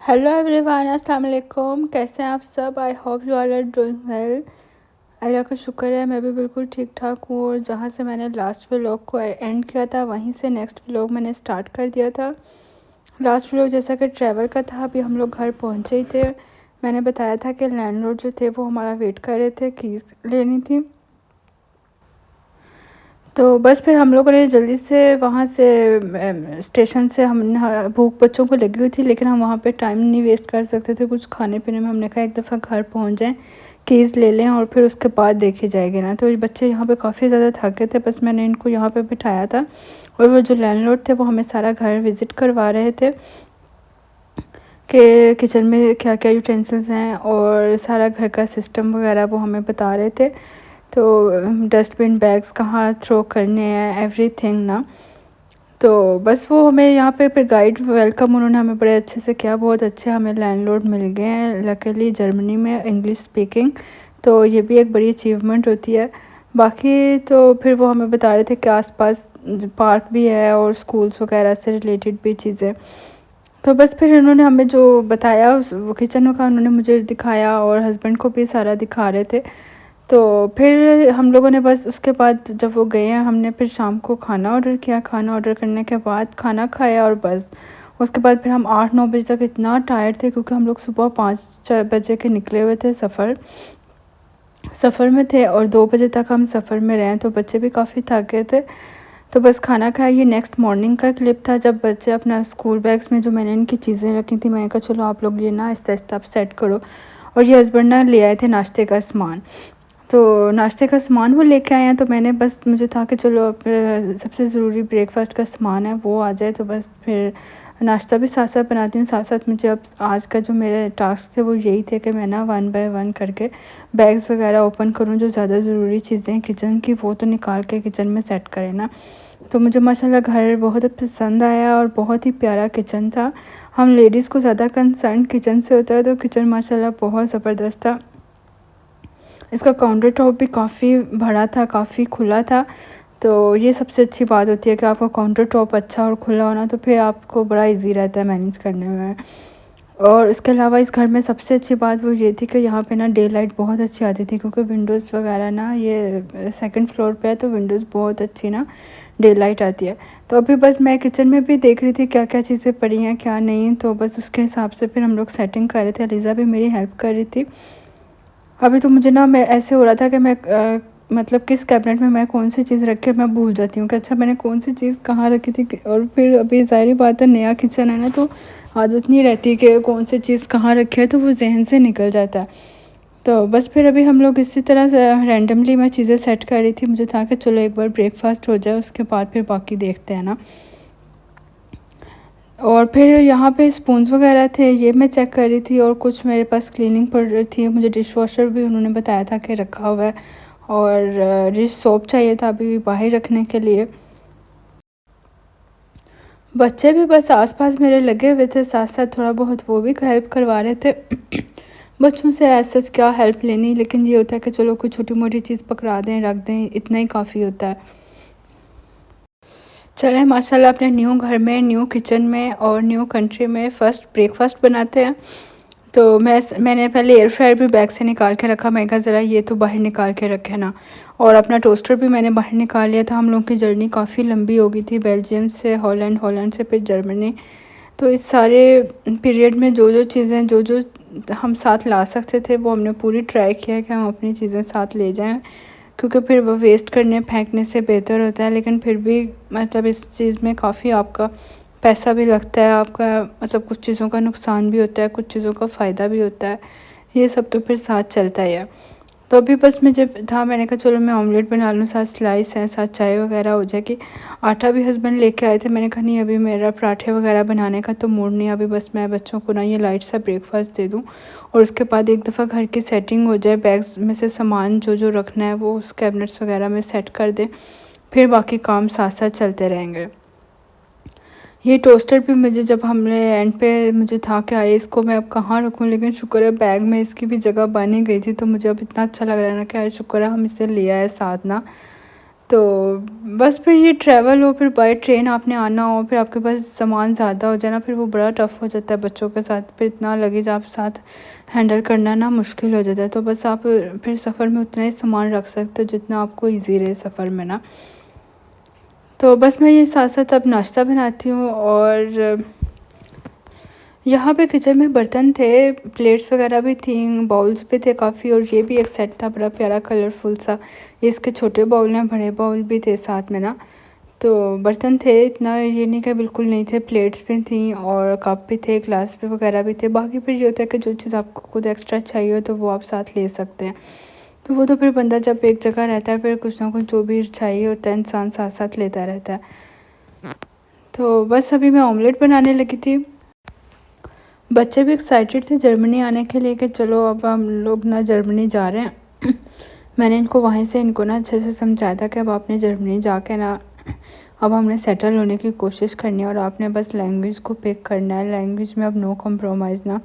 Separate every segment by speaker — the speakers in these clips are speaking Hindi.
Speaker 1: हेलो एवरीवन, अस्सलाम वालेकुम। कैसे हैं आप सब? I hope you all are doing well. Allah का शुक्र है, मैं भी बिल्कुल ठीक ठाक हूँ। और जहाँ से मैंने लास्ट व्लॉग को एंड किया था, वहीं से नेक्स्ट व्लॉग मैंने स्टार्ट कर दिया था। लास्ट व्लॉग जैसा कि ट्रैवल का था। अभी हम लोग घर पहुँचे ही थे। मैंने बताया था कि लैंडलॉर्ड जो थे वो हमारा वेट कर रहे थे, कीज़ लेनी थी। तो बस फिर हम लोगों ने जल्दी से वहाँ से स्टेशन से हम भूख बच्चों को लगी हुई थी, लेकिन हम वहाँ पे टाइम नहीं वेस्ट कर सकते थे कुछ खाने पीने में। हमने कहा एक दफ़ा घर पहुँच जाएं, कीज़ ले लें और फिर उसके बाद देखे जाएगी ना। तो ये बच्चे यहाँ पे काफ़ी ज़्यादा थके थे, बस मैंने इनको यहाँ पे बिठाया था। और वो जो लैंडलॉर्ड थे वो हमें सारा घर विज़िट करवा रहे थे कि किचन में क्या क्या यूटेंसिल्स हैं और सारा घर का सिस्टम वगैरह वो हमें बता रहे थे। तो डस्टबिन बैग्स कहाँ थ्रो करने हैं, एवरीथिंग ना। तो बस वो हमें यहाँ पे फिर गाइड वेलकम उन्होंने हमें बड़े अच्छे से किया। बहुत अच्छे हमें लैंडलॉर्ड मिल गए हैं लकीली, जर्मनी में इंग्लिश स्पीकिंग। तो ये भी एक बड़ी अचीवमेंट होती है। बाकी तो फिर वो हमें बता रहे थे कि आसपास पार्क भी है और स्कूल्स वगैरह से रिलेटेड भी चीज़ें। तो बस फिर इन्होंने हमें जो बताया उस वो किचन का उन्होंने मुझे दिखाया और हस्बैंड को भी सारा दिखा रहे थे। तो फिर हम लोगों ने बस उसके बाद जब वो गए हैं, हमने फिर शाम को खाना ऑर्डर किया। खाना ऑर्डर करने के बाद खाना खाया और बस उसके बाद फिर हम 8-9 बजे तक इतना टायर्ड थे, क्योंकि हम लोग सुबह 5-4 बजे के निकले हुए थे, सफ़र में थे और 2 बजे तक हम सफ़र में रहे। तो बच्चे भी काफ़ी थक गए थे। तो बस खाना खाया। ये नेक्स्ट मॉर्निंग का क्लिप था, जब बच्चे अपना स्कूल बैग्स में जो मैंने इनकी चीज़ें रखी थी, मैंने कहा चलो आप लोग ये ना आहिस्ता आहिस्ता आप सेट करो। और ये हस्बैंड ना ले आए थे नाश्ते का सामान। तो नाश्ते का सामान वो लेके आए हैं, तो मैंने बस मुझे था कि चलो अब सबसे ज़रूरी ब्रेकफास्ट का सामान है वो आ जाए, तो बस फिर नाश्ता भी साथ साथ बनाती हूँ। साथ साथ मुझे अब आज का जो मेरे टास्क थे वो यही थे कि मैं ना 1 बाय 1 करके बैग्स वगैरह ओपन करूँ। जो ज़्यादा ज़रूरी चीज़ें हैं किचन की वो तो निकाल के किचन में सेट करें ना। तो मुझे माशाल्लाह घर बहुत पसंद आया और बहुत ही प्यारा किचन था। हम लेडीज़ को ज़्यादा कंसर्न किचन से होता है, तो किचन माशाल्लाह बहुत ज़बरदस्त था। इसका काउंटर टॉप भी काफ़ी बड़ा था, काफ़ी खुला था। तो ये सबसे अच्छी बात होती है कि आपका काउंटर टॉप अच्छा और खुला होना, तो फिर आपको बड़ा इजी रहता है मैनेज करने में। और इसके अलावा इस घर में सबसे अच्छी बात वो ये थी कि यहाँ पे ना डे लाइट बहुत अच्छी आती थी, क्योंकि विंडोज़ वगैरह ना ये सेकंड फ्लोर पे है, तो विंडोज़ बहुत अच्छी ना डे लाइट आती है। तो अभी बस मैं किचन में भी देख रही थी क्या क्या चीज़ें पड़ी हैं क्या नहीं, तो बस उसके हिसाब से फिर हम लोग सेटिंग कर रहे थे। अलीज़ा भी मेरी हेल्प कर रही थी। अभी तो मुझे ना मैं ऐसे हो रहा था कि मैं मतलब किस कैबिनेट में मैं कौन सी चीज़ रख के मैं भूल जाती हूँ कि अच्छा मैंने कौन सी चीज़ कहाँ रखी थी। और फिर अभी ज़ाहिर बात है नया किचन है ना, तो आदत नहीं रहती कि कौन सी चीज़ कहाँ रखी है, तो वो जहन से निकल जाता है। तो बस फिर अभी हम लोग इसी तरह से रैंडमली मैं चीज़ें सेट कर रही थी। मुझे था कि चलो एक बार ब्रेकफास्ट हो जाए, उसके बाद फिर बाकी देखते हैं ना। और फिर यहाँ पे स्पून्स वगैरह थे, ये मैं चेक कर रही थी। और कुछ मेरे पास क्लीनिंग पाउडर थी, मुझे डिश वॉशर भी उन्होंने बताया था कि रखा हुआ है। और डिश सोप चाहिए था अभी बाहर रखने के लिए। बच्चे भी बस आसपास मेरे लगे हुए थे, साथ साथ थोड़ा बहुत वो भी हेल्प करवा रहे थे। बच्चों से ऐसा क्या हेल्प लेनी, लेकिन ये होता है कि चलो कोई छोटी मोटी चीज़ पकड़ा दें, रख दें, इतना ही काफ़ी होता है। चलें माशाल्लाह अपने न्यू घर में, न्यू किचन में और न्यू कंट्री में फ़र्स्ट ब्रेकफास्ट बनाते हैं। तो मैंने पहले एयर फ्रायर भी बैग से निकाल के रखा। मैं कहा ज़रा ये तो बाहर निकाल के रखे ना। और अपना टोस्टर भी मैंने बाहर निकाल लिया था। हम लोग की जर्नी काफ़ी लंबी हो गई थी, बेल्जियम से हॉलैंड, हॉलैंड से फिर जर्मनी। तो इस सारे पीरियड में जो जो चीज़ें जो जो हम साथ ला सकते थे वो हमने पूरी ट्राई किया कि हम अपनी चीज़ें साथ ले जाएं, क्योंकि फिर वो वेस्ट करने फेंकने से बेहतर होता है। लेकिन फिर भी मतलब इस चीज़ में काफ़ी आपका पैसा भी लगता है, आपका मतलब कुछ चीज़ों का नुकसान भी होता है, कुछ चीज़ों का फ़ायदा भी होता है। ये सब तो फिर साथ चलता ही है। तो अभी बस मुझे था, मैंने कहा चलो मैं ऑमलेट बना लूँ, साथ स्लाइस है, साथ चाय वगैरह हो जाएगी। आटा भी हस्बैंड लेके आए थे। मैंने कहा नहीं अभी मेरा पराठे वगैरह बनाने का तो मूड नहीं है, अभी बस मैं बच्चों को ना ये लाइट सा ब्रेकफास्ट दे दूँ और उसके बाद एक दफ़ा घर की सेटिंग हो जाए, बैग्स में से सामान जो जो रखना है वो उस कैबिनेट्स वगैरह में सेट कर दें, फिर बाकी काम साथ साथ चलते रहेंगे। ये टोस्टर भी मुझे जब हमने एंड पे मुझे था कि आए इसको मैं अब कहाँ रखूँ, लेकिन शुक्र है बैग में इसकी भी जगह बनी गई थी। तो मुझे अब इतना अच्छा लग रहा है ना कि शुक्र है हम इसे ले आए साथ ना। तो बस फिर ये ट्रैवल हो, फिर बाय ट्रेन आपने आना हो, फिर आपके पास सामान ज़्यादा हो जाए ना, फिर वो बड़ा टफ़ हो जाता है बच्चों के साथ, फिर इतना लगेज आप साथ हैंडल करना ना मुश्किल हो जाता है। तो बस आप फिर सफ़र में उतना ही सामान रख सकते हो जितना आपको ईज़ी रहे सफ़र में ना। तो बस मैं ये साथ-साथ अब नाश्ता बनाती हूँ, और यहाँ पे किचन में बर्तन थे, प्लेट्स वगैरह भी थीं, बाउल्स भी थे काफ़ी, और ये भी एक सेट था बड़ा प्यारा कलरफुल सा। ये इसके छोटे बाउल हैं, बड़े बाउल भी थे साथ में ना। तो बर्तन थे, इतना ये नहीं कि बिल्कुल नहीं थे, प्लेट्स भी थीं और कप भी थे, ग्लास भी वगैरह भी थे। बाकी फिर ये होता है कि जो चीज़ आपको खुद एक्स्ट्रा चाहिए हो तो वो आप साथ ले सकते हैं। तो वो तो फिर बंदा जब एक जगह रहता है, फिर कुछ ना कुछ जो भी चाहिए होता है इंसान साथ-साथ लेता रहता है। तो बस अभी मैं ऑमलेट बनाने लगी थी। बच्चे भी एक्साइटेड थे जर्मनी आने के लिए कि चलो अब हम लोग ना जर्मनी जा रहे हैं। मैंने इनको वहीं से इनको ना अच्छे से समझाया था कि अब आपने जर्मनी जाके ना अब हमने सेटल होने की कोशिश करनी है, और आपने बस लैंग्वेज को पिक करना है, लैंग्वेज में अब नो कॉम्प्रोमाइज़ ना।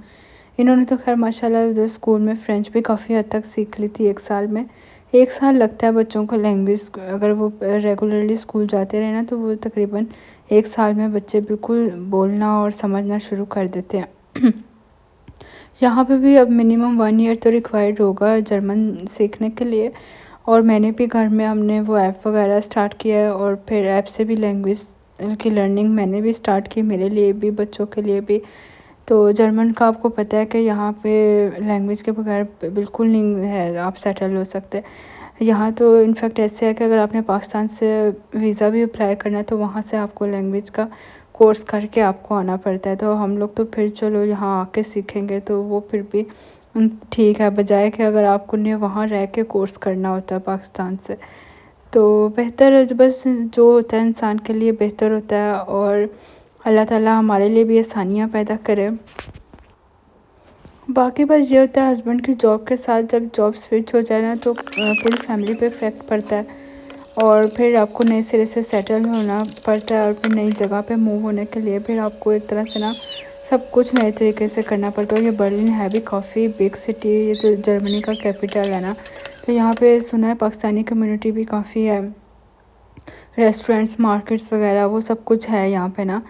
Speaker 1: इन्होंने तो खैर माशाल्लाह उधर स्कूल में फ़्रेंच भी काफ़ी हद तक सीख ली थी 1 साल में। 1 साल लगता है बच्चों को लैंग्वेज, अगर वो रेगुलरली स्कूल जाते रहे ना तो वो तकरीबन 1 साल में बच्चे बिल्कुल बोलना और समझना शुरू कर देते हैं। यहाँ पे भी अब मिनिमम 1 ईयर तो रिक्वायर्ड होगा जर्मन सीखने के लिए, और मैंने भी घर में हमने वो ऐप वगैरह स्टार्ट किया है, और फिर ऐप से भी लैंग्वेज की लर्निंग मैंने भी स्टार्ट की, मेरे लिए भी बच्चों के लिए भी। तो जर्मन का आपको पता है कि यहाँ पे लैंग्वेज के बगैर बिल्कुल नहीं है आप सेटल हो सकते। यहाँ तो इनफैक्ट ऐसे है कि अगर आपने पाकिस्तान से वीज़ा भी अप्लाई करना है तो वहाँ से आपको लैंग्वेज का कोर्स करके आपको आना पड़ता है। तो हम लोग तो फिर चलो यहाँ आके सीखेंगे, तो वो फिर भी ठीक है, बजाय कि अगर आपको ने वहाँ रह के कोर्स करना होता है पाकिस्तान से। तो बेहतर है, बस जो होता है इंसान के लिए बेहतर होता है, और अल्लाह ताला हमारे लिए भी आसानियाँ पैदा करे। बाकी बस ये होता है हस्बैंड की जॉब के साथ जब जॉब स्विच हो जाए ना तो पूरी फैमिली पे इफ़ेक्ट पड़ता है, और फिर आपको नए सिरे से सेटल होना पड़ता है, और फिर नई जगह पे मूव होने के लिए फिर आपको एक तरह से ना सब कुछ नए तरीके से करना पड़ता है। ये बर्लिन है भी काफ़ी बिग सिटी, ये तो जर्मनी का कैपिटल है ना, तो यहाँ पे सुना है पाकिस्तानी कम्युनिटी भी काफ़ी है, रेस्टोरेंट्स, मार्केट्स वगैरह वो सब कुछ है यहाँ पे ना।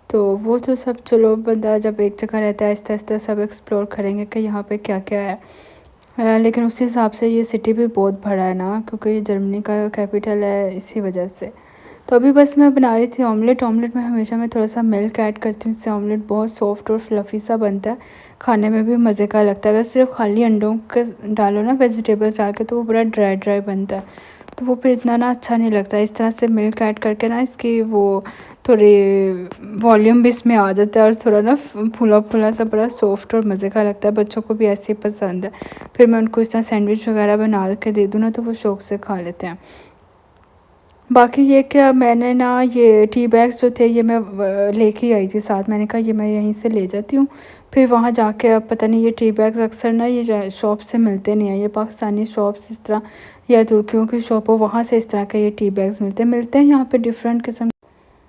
Speaker 1: तो वो तो सब चलो बंदा जब एक जगह रहता है आहिस्ता-आहिस्ता सब एक्सप्लोर करेंगे कि यहाँ पे क्या-क्या है। लेकिन उस हिसाब से ये सिटी भी बहुत बड़ा है ना, क्योंकि ये जर्मनी का कैपिटल है इसी वजह से। तो अभी बस मैं बना रही थी ऑमलेट। ऑमलेट में हमेशा मैं थोड़ा-सा मिल्क ऐड करती हूँ, इससे ऑमलेट बहुत सॉफ्ट और फ्लफ़ी सा बनता है, खाने में भी मज़े का लगता है। अगर सिर्फ़ खाली अंडों के डालो ना वेजिटेबल्स डाल के तो वो बड़ा ड्राई-ड्राई बनता है, तो वो फिर इतना ना अच्छा नहीं लगता है। इस तरह से मिल्क ऐड करके ना इसकी वो थोड़ी वॉल्यूम भी इसमें आ जाता है, और थोड़ा ना फूला-फूला सा बड़ा सॉफ्ट और मज़े का लगता है, बच्चों को भी ऐसे ही पसंद है। फिर मैं उनको इस तरह सैंडविच वगैरह बना के दे दूँ ना तो वो शौक़ से खा लेते हैं। बाकी ये क्या मैंने ना ये टी बैग्स जो थे ये मैं लेके आई थी साथ, मैंने कहा ये मैं यहीं से ले जाती हूँ। फिर वहाँ जाके अब पता नहीं ये टी बैग्स अक्सर ना ये शॉप से मिलते नहीं हैं, ये पाकिस्तानी शॉप्स इस तरह या तुर्कियों की शॉप हो वहाँ से इस तरह के ये टी बैग्स मिलते हैं यहाँ पे डिफरेंट किस्म।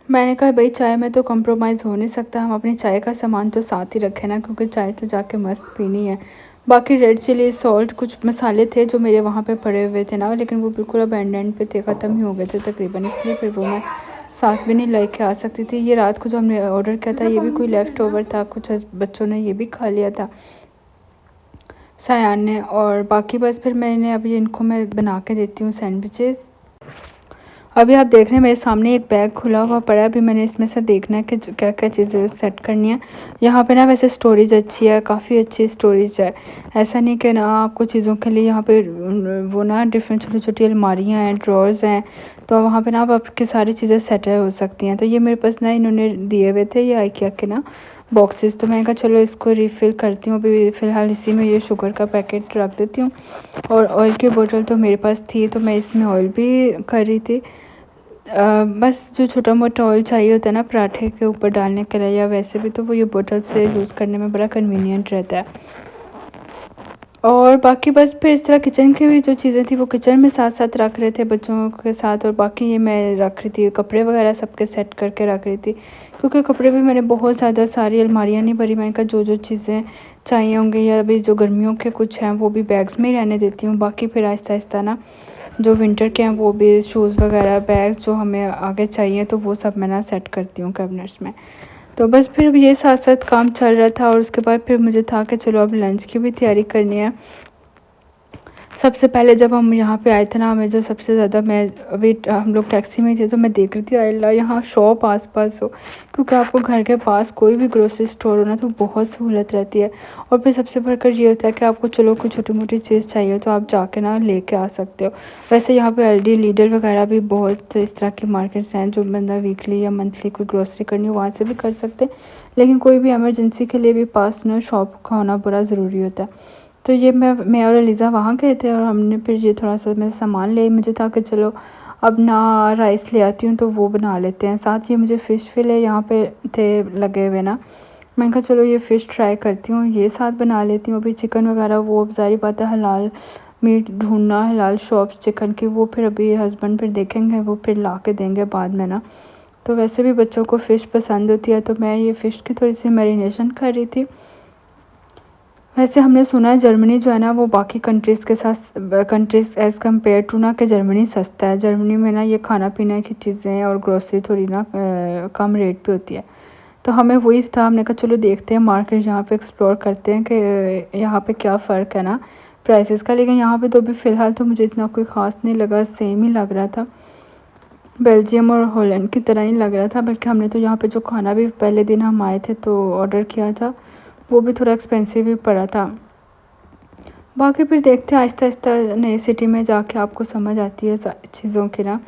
Speaker 1: मैंने कहा भाई चाय में तो कॉम्प्रोमाइज़ हो नहीं सकता, हम अपनी चाय का सामान तो साथ ही रखें ना, क्योंकि चाय तो जाके मस्त पीनी है। बाकी रेड चिली, सॉल्ट, कुछ मसाले थे जो मेरे वहाँ पे पड़े हुए थे ना, लेकिन वो बिल्कुल अब एंड पे थे, ख़त्म ही हो गए थे तकरीबन, इसलिए फिर वो मैं साथ भी नहीं लेके आ सकती थी। ये रात को जो हमने ऑर्डर किया था ये भी कोई लेफ़्ट ओवर था, कुछ बच्चों ने ये भी खा लिया था, सयान ने। और बाकी बस फिर मैंने अभी इनको मैं बना के देती हूँ सैंडविचेज़। अभी आप देख रहे हैं मेरे सामने एक बैग खुला हुआ पड़ा है, अभी मैंने इसमें से देखना है कि क्या क्या चीज़ें सेट करनी है। यहाँ पे ना वैसे स्टोरेज अच्छी है, काफ़ी अच्छी स्टोरेज है, ऐसा नहीं कि ना आपको चीज़ों के लिए यहाँ पे वो ना डिफरेंट छोटी छोटी अलमारियाँ हैं, ड्रॉर्स हैं, तो वहाँ पे ना आप आपकी सारी चीज़ें सेट हो सकती हैं। तो ये मेरे पास ना इन्होंने दिए हुए थे ये आइकिया के ना बॉक्सेस, तो मैंने कहा चलो इसको रिफ़िल करती हूँ। अभी फ़िलहाल इसी में ये शुगर का पैकेट रख देती हूँ, और ऑयल की बोतल तो मेरे पास थी तो मैं इसमें ऑयल भी कर रही थी। बस जो छोटा-मोटा ऑयल चाहिए होता है ना पराठे के ऊपर डालने के लिए या वैसे भी, तो वो ये बोतल से यूज़ करने में बड़ा कन्वीनियंट रहता है। और बाकी बस फिर इस तरह किचन की भी जो चीज़ें थी वो किचन में साथ-साथ रख रहे थे बच्चों के साथ, और बाकी ये मैं रख रही थी, कपड़े वगैरह सबके सेट करके रख रही थी। क्योंकि कपड़े भी मैंने बहुत ज़्यादा सारी अलमारियाँ नहीं भरी, मैंने कहा जो-जो चीज़ें चाहिए होंगी या अभी जो गर्मियों के कुछ हैं वो भी बैग्स में ही रहने देती हूँ, बाकी फिर आहिस्ता-आहिस्ता ना जो विंटर के हैं वो भी शूज़ वगैरह बैग जो हमें आगे चाहिए तो वो सब मैं ना सेट करती हूँ कैबिनेट्स में। तो बस फिर ये साथ साथ काम चल रहा था और उसके बाद फिर मुझे था कि चलो अब लंच की भी तैयारी करनी है। सबसे पहले जब हम यहाँ पे आए थे ना, हमें जो सबसे ज़्यादा मैं अभी हम लोग टैक्सी में थे तो मैं देख रही थी अल्लाह यहाँ शॉप आस-पास हो, क्योंकि आपको घर के पास कोई भी ग्रोसरी स्टोर हो ना तो बहुत सहूलत रहती है। और फिर सबसे बढ़कर ये होता है कि आपको चलो कोई छोटी-मोटी चीज़ चाहिए तो आप जाके ना लेके आ सकते हो। वैसे यहाँ पे एलडी, लीडर वगैरह भी बहुत इस तरह की मार्केट्स हैं जो बंदा वीकली या मंथली कोई ग्रोसरी करनी हो वहाँ से भी कर सकते हैं। लेकिन कोई भी इमरजेंसी के लिए भी पास ना शॉप का होना बड़ा ज़रूरी होता है। तो ये मैं और अलीज़ा वहाँ गए थे और हमने फिर ये थोड़ा-सा मैं सामान ले मुझे था कि चलो अब ना राइस ले आती हूँ तो वो बना लेते हैं। साथ ही मुझे फ़िश फ़िले यहाँ पे थे लगे हुए ना, मैंने कहा चलो ये फ़िश ट्राई करती हूँ, ये साथ बना लेती हूँ। अभी चिकन वगैरह वो ज़ाहिर बात है हलाल मीट ढूँढना, हलाल शॉप्स चिकन की वो फिर अभी हस्बैंड फिर देखेंगे, वो फिर ला के देंगे बाद में ना। तो वैसे भी बच्चों को फ़िश पसंद होती है तो मैं ये फ़िश की थोड़ी-सी मैरिनेशन कर रही थी। वैसे हमने सुना है जर्मनी जो है ना वो बाकी कंट्रीज़ के साथ कंट्रीज़ एज़ कम्पेयर टू ना कि जर्मनी सस्ता है। जर्मनी में ना ये खाना पीने की चीज़ें और ग्रोसरी थोड़ी ना कम रेट पे होती है। तो हमें वही था, हमने कहा चलो देखते हैं मार्केट यहाँ पे एक्सप्लोर करते हैं कि यहाँ पे क्या फ़र्क है ना प्राइसेस का। लेकिन यहाँ पे तो अभी फ़िलहाल तो मुझे इतना कोई ख़ास नहीं लगा, सेम ही लग रहा था। बेल्जियम और हॉलैंड की तरह ही लग रहा था। बल्कि हमने तो यहाँ पे जो खाना भी पहले दिन हम आए थे तो ऑर्डर किया था वो भी थोड़ा एक्सपेंसिव ही पड़ा था। बाकी फिर देखते हैं आहिस्ता-आहिस्ता नई सिटी में जाके आपको समझ आती है चीज़ों की ना।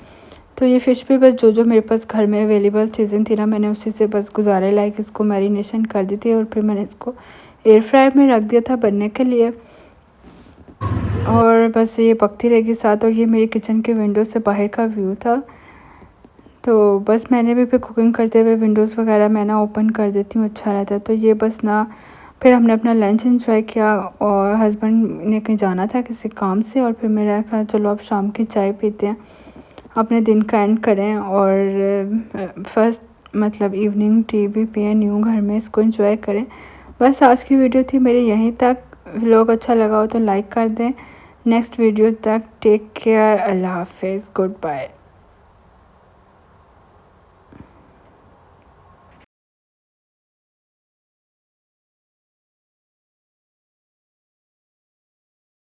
Speaker 1: तो ये फ़िश भी बस जो मेरे पास घर में अवेलेबल चीज़ें थी ना मैंने उसी से बस गुज़ारे लायक इसको मैरिनेशन कर दी थी और फिर मैंने इसको एयर फ्रायर में रख दिया था बनने के लिए। और बस ये पकती रहेगी साथ। और ये मेरी किचन के विंडो से बाहर का व्यू था। तो बस मैंने भी फिर कुकिंग करते हुए विंडोज़ वगैरह मैं ना ओपन कर देती हूँ, अच्छा रहता है। तो ये बस ना फिर हमने अपना लंच एंजॉय किया और हस्बैंड ने कहीं जाना था किसी काम से और फिर मैंने कहा चलो अब शाम की चाय पीते हैं, अपने दिन का एंड करें और फर्स्ट मतलब इवनिंग टी भी पिए न्यू घर में, इसको एंजॉय करें। बस आज की वीडियो थी मेरी यहीं तक। व्लॉग अच्छा लगा हो तो लाइक कर दें। नेक्स्ट वीडियो तक टेक केयर, अल्लाह हाफ़िज़, गुड बाय।